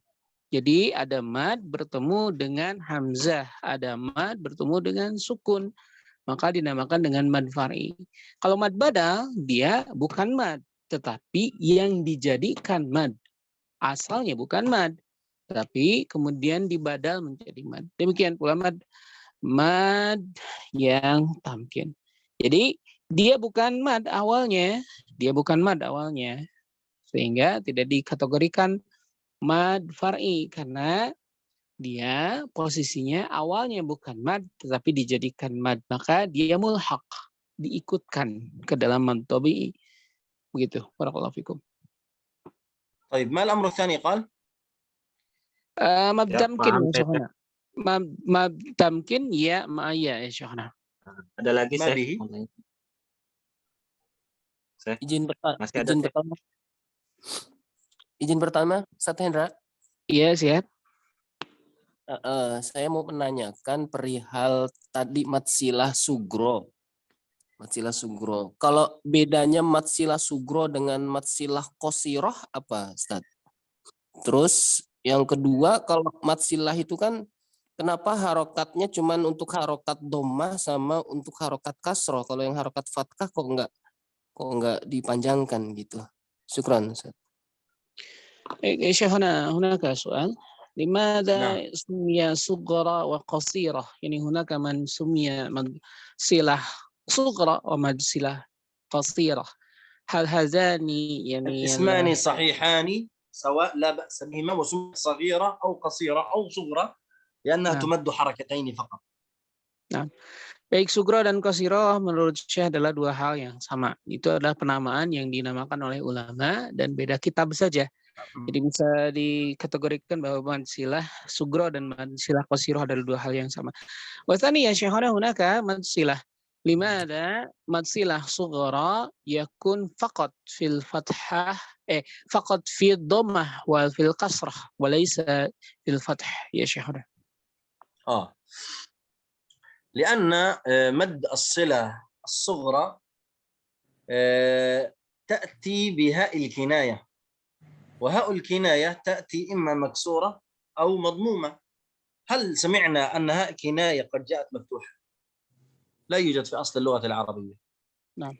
S2: Jadi ada mad bertemu dengan hamzah, ada mad bertemu dengan sukun. Maka dinamakan dengan mad far'i. Kalau mad badal, dia bukan mad, tetapi yang dijadikan mad. Asalnya bukan mad, tapi kemudian dibadal menjadi mad. Demikian pula mad yang tamkin. Jadi dia bukan mad awalnya, sehingga tidak dikategorikan mad far'i karena dia posisinya awalnya bukan mad tetapi dijadikan mad, maka dia mulhaq, diikutkan ke dalam mad tabi'i. Begitu. Barakallahu fikum.
S1: طيب ما الأمر الثاني قال؟
S2: mad
S11: Ya,
S2: tamkin
S11: paham,
S2: ya Syekhana. Mad tamkin ya ma'aya ya Syekhana.
S11: Ada lagi
S1: Ma
S11: saya.
S1: bihi?
S11: Masih ada saya.
S4: Izin pertama, Ustaz Hendra.
S2: Iya, siap.
S4: Saya mau menanyakan perihal tadi matsilah sugro. Matsilah sugro. Kalau bedanya matsilah sugro dengan matsilah qasiroh apa, Ustaz? Terus yang kedua, kalau matsilah itu kan kenapa harokatnya cuman untuk harokat dhammah sama untuk harokat kasroh? Kalau yang harokat fathah kok enggak dipanjangkan gitu. Syukran, Ustaz.
S2: Syekhana, hunaka soal. لماذا سمي صغرى وقصيرة؟ يعني هناك من سمي صلة صغرى ومن صلة قصيرة. هل هذان يعني
S1: اسمان صحيحان سواء لا بأس بهما وسميت صغيرة أو قصيرة أو صغرى لأنها تمد حركتين فقط.
S2: Nah, baik sugro dan qasirah menurut Syekh adalah dua hal yang sama. Itu adalah penamaan yang dinamakan oleh ulama dan beda kitab saja. Jadi bisa dikategorikan bahwa mansilah sugro dan mansilah qasirah adalah dua hal yang sama. Wasani ya Syekhana hunaka mansilah. Limada mansilah sughra yakun faqat fil fathah faqat fi dhammah wa fil kasrah wa laysa fil fath ya Syekhana.
S1: لأن مد الصلة الصغرى تأتي بهاء الكناية وهاء الكناية تأتي إما مكسورة أو مضمومة. هل سمعنا أن هاء كناية قد جاءت مفتوحة؟ لا يوجد في أصل اللغة العربية.
S2: Nah.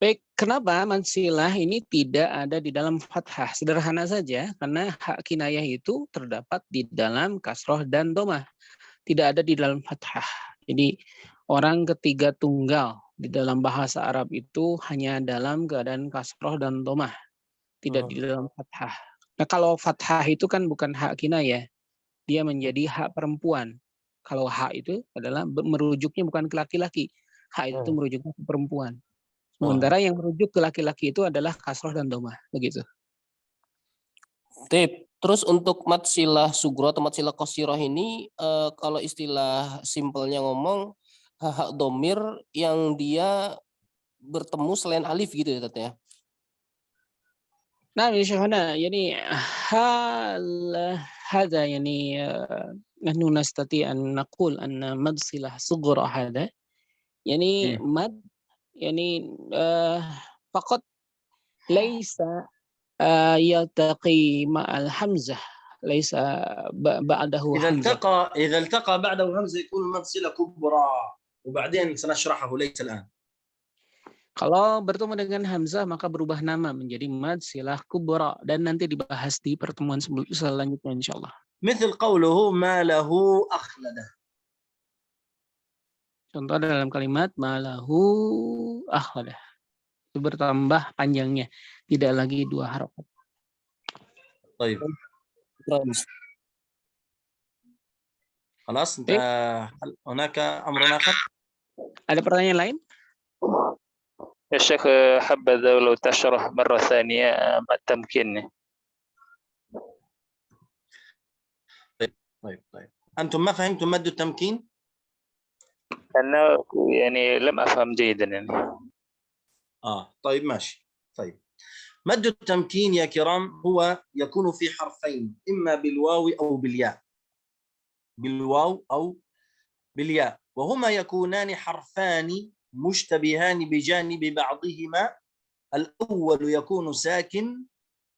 S2: Baik, kenapa mansilah ini tidak ada di dalam fathah? Sederhana saja, karena hak kinayah itu terdapat di dalam kasroh dan dhammah. Tidak ada di dalam fathah. Jadi orang ketiga tunggal di dalam bahasa Arab itu hanya dalam keadaan kasroh dan dhammah, tidak di dalam fathah. Nah, kalau fathah itu kan bukan hak kinayah, dia menjadi hak perempuan. Kalau hak itu adalah merujuknya bukan ke laki-laki, hak itu merujuknya ke perempuan. Sementara yang merujuk ke laki-laki itu adalah kasroh dan dhammah, begitu.
S4: Terus untuk matsilah sugro atau matsilah qasirah ini kalau istilah simpelnya ngomong hak domir yang dia bertemu selain alif gitu ya katanya.
S2: Nah, Syekhana, yani هذا يعني نحن نستطيع أن نقول أن مد صلة صغرى هذا يعني مد يعني فقط ليس يلتقي مع الحمزة ليس بعده حمزة.
S1: إذا التقى بعده همزة يكون مد صلة كبرى وبعدين سنشرحه ليس الآن.
S2: Kalau bertemu dengan hamzah maka berubah nama menjadi mad silah kubra dan nanti dibahas di pertemuan selanjutnya insyaallah.
S1: مثل قوله ما له أخلده.
S2: Contoh dalam kalimat ma lahu akhladah. Itu bertambah panjangnya, tidak lagi dua harokat.
S1: طيب. خلاص انت هناك أمر آخر؟
S2: Ada pertanyaan lain?
S3: يا شيخ حبذا لو تشرح مرة ثانية ما التمكين.
S1: طيب أنتم ما فهمتم مد التمكين؟
S3: أنا يعني لم أفهم جيدا يعني.
S1: طيب ماشي. طيب مد التمكين يا كرام هو يكون في حرفين، إما بالواو أو بالياء، بالواو أو بالياء، وهما يكونان حرفان مشتبهان بجانب بعضهما، الأول يكون ساكن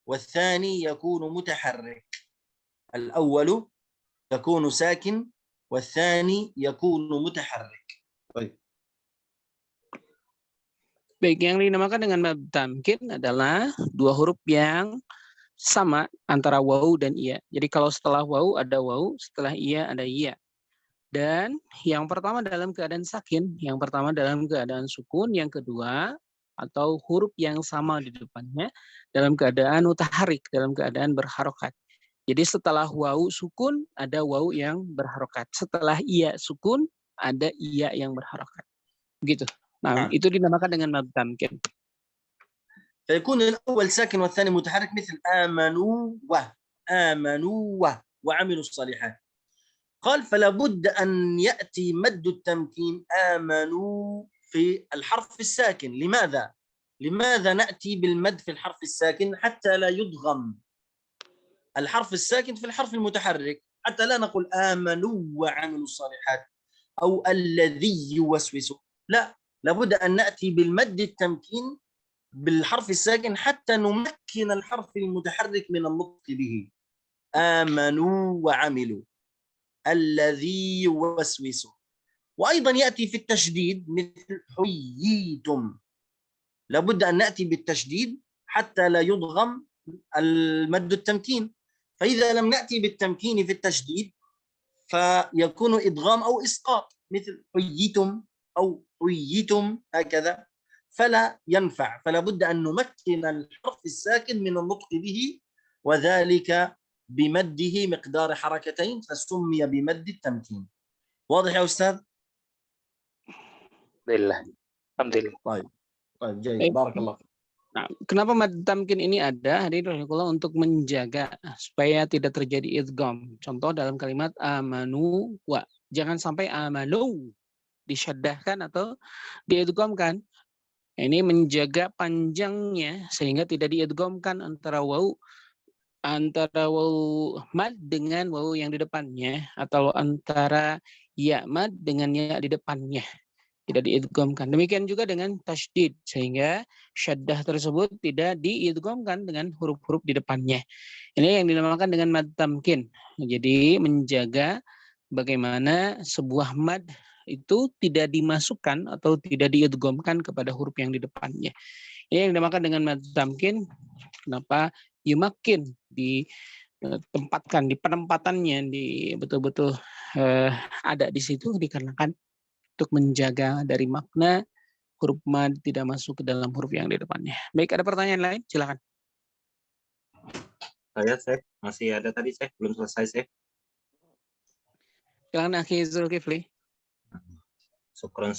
S1: والثاني يكون متحرك. الأول يكون ساكن والثاني يكون متحرك. طيب.
S2: Baik, yang dinamakan dengan mad tamkin adalah dua huruf yang sama antara waw dan iya. Jadi kalau setelah waw ada waw, setelah iya ada iya. Dan yang pertama dalam keadaan sakin, yang pertama dalam keadaan sukun, yang kedua atau huruf yang sama di depannya dalam keadaan mutaharik, dalam keadaan berharokat. Jadi setelah waw sukun ada waw yang berharokat. Setelah iya sukun ada iya yang berharokat. Begitu. Nah, itu dinamakan dengan mad tamkin.
S1: فيكون الأول ساكن والثاني متحرك مثل آمنوا وعملوا الصالحات. قال فلا بد أن يأتي مد التمكين آمنوا في الحرف الساكن. لماذا نأتي بالمد في الحرف الساكن حتى لا يضغم الحرف الساكن في الحرف المتحرك، حتى لا نقول آمنوا وعملوا الصالحات أو الذي يوسوس. لا، لابد أن نأتي بالمد التمكين بالحرف الساكن حتى نمكن الحرف المتحرك من النطق به. آمنوا وعملوا الذي يوسوس. وأيضا يأتي في التشديد مثل حييتم، لابد أن نأتي بالتشديد حتى لا يضغم المد التمكين. فإذا لم نأتي بالتمكين في التشديد فيكون إدغام أو إسقاط مثل حييتم أو حييتم هكذا، فلا ينفع. فلا بد أن نمكن الحرف الساكن من النطق به، وذلك بمده مقدار حركتين، فسمي بمد التمكين. واضح يا أستاذ؟
S3: الحمد لله.
S1: طيب جيد، بارك الله فيك.
S2: Nah, kenapa mad tamkin ini ada? Hadirin untuk menjaga supaya tidak terjadi idgham. Contoh dalam kalimat amanu wa. Jangan sampai amanu disyaddahkan atau diidghamkan. Ini menjaga panjangnya sehingga tidak diidghamkan antara waw mad dengan waw yang di depannya, atau antara ya mad dengan ya di depannya. Tidak diidghamkan. Demikian juga dengan tasydid, sehingga syaddah tersebut tidak diidghamkan dengan huruf-huruf di depannya. Ini yang dinamakan dengan mad tamkin. Jadi menjaga bagaimana sebuah mad itu tidak dimasukkan atau tidak diidghamkan kepada huruf yang di depannya. Ini yang dinamakan dengan mad tamkin. Kenapa yumakin ditempatkan di penempatannya, di betul-betul ada di situ, dikarenakan untuk menjaga dari makna huruf mad tidak masuk ke dalam huruf yang di depannya. Baik, ada pertanyaan lain? Silakan.
S11: Saya masih ada tadi, belum selesai,
S2: Silakan Akhi Zulkifli.
S11: Syukron,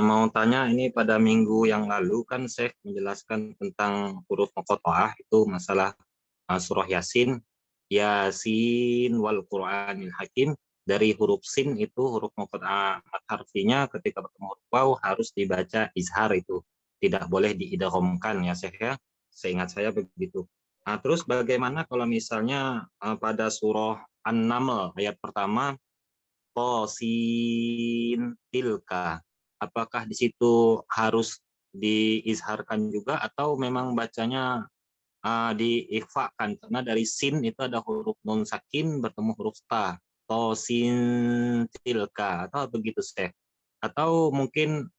S11: mau tanya, ini pada minggu yang lalu kan menjelaskan tentang huruf muqatta'ah, itu masalah surah Yasin wal Qur'anil Hakim. Dari huruf sin itu huruf muqatta'ah harfinya ketika bertemu huruf waw harus dibaca izhar, itu tidak boleh diidghamkan ya ya. Seingat saya begitu. Nah, terus bagaimana kalau misalnya pada surah An-Naml ayat pertama Qasin tilka, apakah di situ harus diizharkan juga atau memang bacanya diikhfakan, karena dari sin itu ada huruf nun sakin bertemu huruf ta, Qasin tilka, atau begitu atau mungkin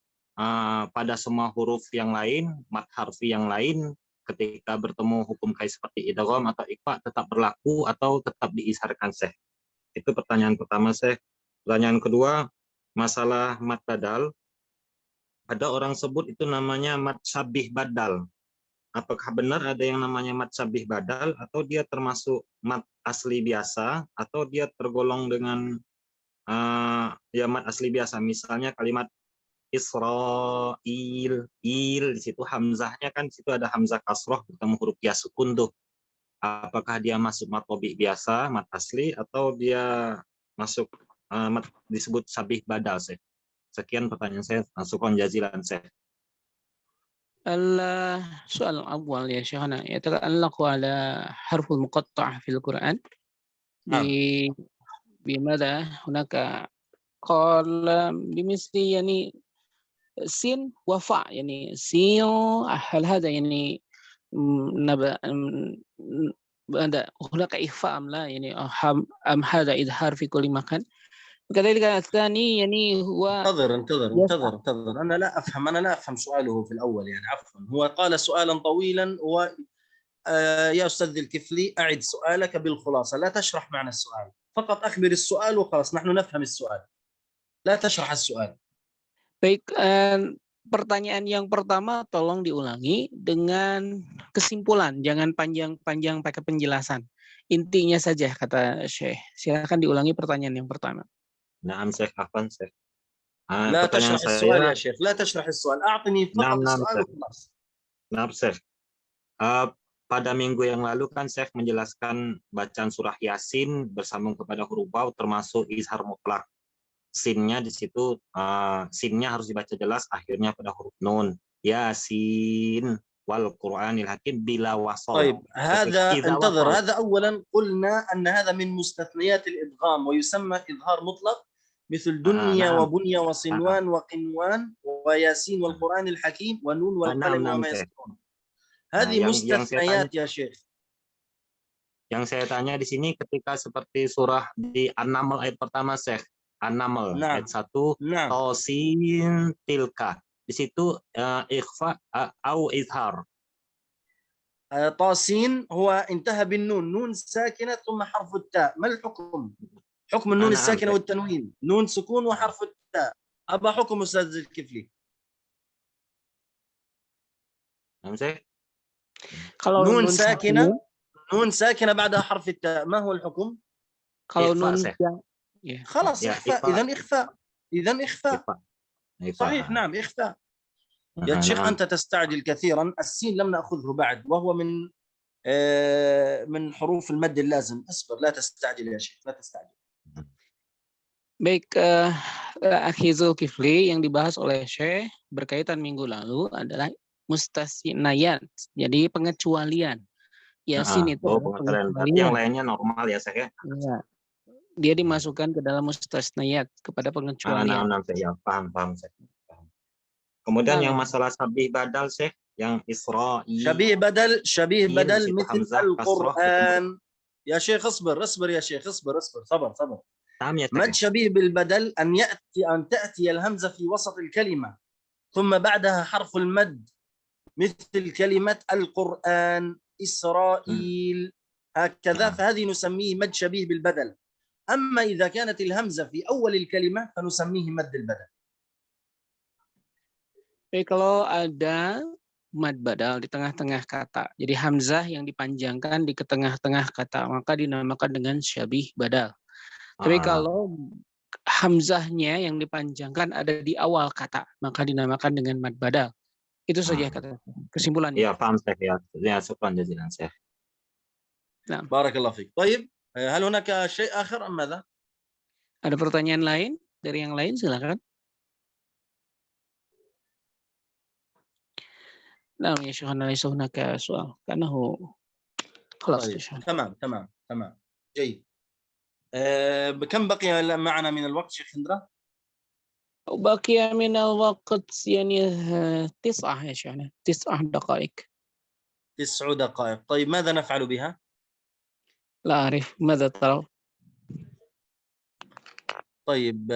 S11: pada semua huruf yang lain, mad harfi yang lain, ketika bertemu hukum kayak seperti idgham atau ikhfa tetap berlaku atau tetap diizharkan Itu pertanyaan pertama Pertanyaan kedua, masalah mad badal. Ada orang sebut itu namanya mad syabih badal. Apakah benar ada yang namanya mad syabih badal, atau dia termasuk mad asli biasa, atau dia tergolong dengan ya mad asli biasa? Misalnya kalimat Israil, il di situ hamzahnya kan di situ ada hamzah kasroh bertemu huruf ya sukun tuh. Apakah dia masuk mat tobi biasa, mat asli, atau dia masuk disebut sabih badal, Syekh? Sekian pertanyaan saya. Syukran jazilan, Syekh.
S2: السؤال الأول يا شيخنا يتعلق على حرف المقطع في القرآن بماذا هناك قال بمثل يعني سين وفاء يعني سين هل هذا يعني هناك إخفاء أم لا يعني أم هذا إظهار في كل مكان وكذلك الثاني يعني هو
S1: انتظر أنا لا أفهم سؤاله في الأول يعني عفوا هو قال سؤالا طويلا يا أستاذ الكفلي أعد سؤالك بالخلاصة لا تشرح معنى السؤال فقط أخبر السؤال وخلاص نحن نفهم السؤال لا تشرح السؤال.
S2: Baik, pertanyaan yang pertama tolong diulangi dengan kesimpulan, jangan panjang-panjang pakai penjelasan. Intinya saja kata Syekh. Silakan diulangi pertanyaan yang pertama.
S11: Naam, Syekh, afwan, Syekh.
S1: لا تشرح السؤال يا شيخ لا تشرح السؤال أعطني فقط السؤال وخلاص.
S11: Naam, Syekh. Pada minggu yang lalu kan Syekh menjelaskan bacaan surah Yasin bersambung kepada huruf waw termasuk izhar mutlak. Sinnya di situ sinnya harus dibaca jelas akhirnya pada huruf nun. Yasin wal Qur'anil Hakim bila wasal.
S1: طيب انتظر هذا أولا قلنا أن هذا من مستثنيات الإدغام ويسمى إظهار مطلق مثل دنيا وبنيا وصنوان وقنوان وياسين والقرآن الحكيم ونون والقلم وما يسطرون. هذه مستثنيات يا شيخ.
S11: Yang saya tanya di sini ketika seperti surah di An-Naml ayat pertama, Syekh. An-Naml ayat 1 tosin tilka. Di situ ikhfa au izhar.
S1: طاسين هو انتهى بالنون نون ساكنة ثم حرف التاء ما الحكم؟ حكم النون الساكنة والتنوين نون سكون وحرف التاء أبا حكم أستاذ الكفلي. نون ساكنة بعدها حرف التاء ما هو الحكم؟ خلاص إخفاء إذن إخفاء صحيح نعم إخفاء. يا شيخ أنت تستعجل كثيرا السين لم نأخذه بعد وهو من حروف المد اللازم اصبر لا تستعجل يا شيخ لا تستعجل.
S2: Baik, Akhi Zulkifli yang dibahas oleh Syekh berkaitan minggu lalu adalah mustasnayat, jadi pengecualian. Yasin itu pengecualian.
S11: Yang lainnya normal ya Syekh ya?
S2: Iya. Dia dimasukkan ke dalam mustasnayat kepada pengecualian.
S11: Paham Syekh. Kemudian yang masalah sabih badal Syekh, yang Israil.
S1: Syabih badal مثل القرآن. يا شيخ اصبر يا شيخ اصبر صبر. مد شبيه بالبدل أن تأتي الهمزة في وسط الكلمة ثم بعدها حرف المد مثل كلمة القرآن إسرائيل هكذا فهذه نسميه مد شبيه بالبدل. أما إذا كانت الهمزة في أول الكلمة فنسميه مد البدل.
S2: Kalau ada mad badal di tengah-tengah kata, jadi hamzah yang dipanjangkan di tengah-tengah kata, maka dinamakan dengan syabih badal. Tapi kalau hamzahnya yang dipanjangkan ada di awal kata, maka dinamakan dengan mad badal. Itu saja kata kesimpulannya.
S11: Ya, paham Syekh ya. Ya, syukran jazilan Syekh.
S2: Nah,
S1: barakallahu fiik. Baik, hal hunaka syai' akhir am madza?
S2: Ada pertanyaan lain dari yang lain silakan. نعم يا شيخنا ليس هناك سؤال كأنه خلاص.
S1: تمام جيد. كم بقي معنا من الوقت شيخ هندرة؟
S2: بقي من الوقت يعني 9 يا شيخنا 9 دقائق.
S1: 9 دقائق. طيب ماذا نفعل بها؟
S2: لا أعرف ماذا ترى.
S1: طيب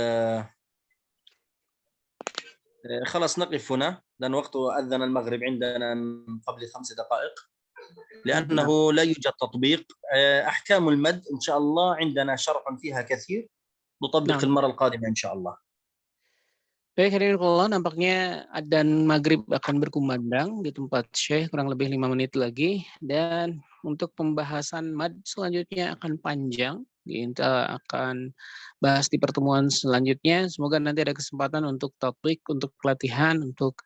S1: خلاص نقف هنا لأن وقت أذن المغرب عندنا قبل 5 دقائق لأنه لا يوجد تطبيق. أحكام المد إن شاء الله عندنا شرح فيها كثير نطبق المرة القادمة إن شاء الله.
S2: Baik, hadirin Allah, nampaknya adzan maghrib akan berkumandang di tempat Syekh kurang lebih 5 menit lagi, dan untuk pembahasan mad selanjutnya akan panjang Kita akan bahas di pertemuan selanjutnya. Semoga nanti ada kesempatan untuk topik, untuk pelatihan, untuk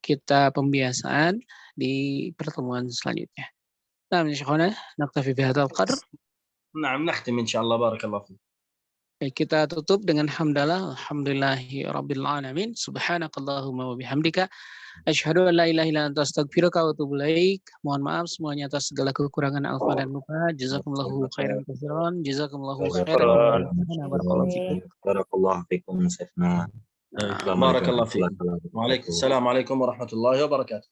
S2: kita pembiasaan di pertemuan selanjutnya. Nah, insyaallah naktafi bihadzal qadr.
S1: نعم نختم إن شاء الله بارك الله فيك.
S2: Baik, kita tutup dengan hamdalah, alhamdulillahi rabbil alamin, subhanakallahumma wa bihamdika, asyhadu an la ilaha illa anta astaghfiruka wa atubu ilaik. Mohon maaf semuanya atas segala kekurangan alfa dan lupa. Jazakumullahu khairan katsiran, jazakumullahu khairan. Barakallahu fikum.
S11: Barakallahu fikum Syekhna.
S1: بارك الله فيك. وعليكم السلام عليكم ورحمة الله وبركاته.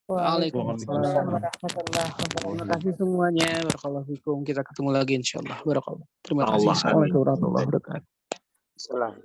S2: Waalaikumsalam warahmatullahi wabarakatuh. Terima kasih semuanya. Barakallahu fikum. Kita ketemu lagi insyaallah. Barakallah. Terima kasih. Assalamualaikum warahmatullahi wabarakatuh.
S3: Salam.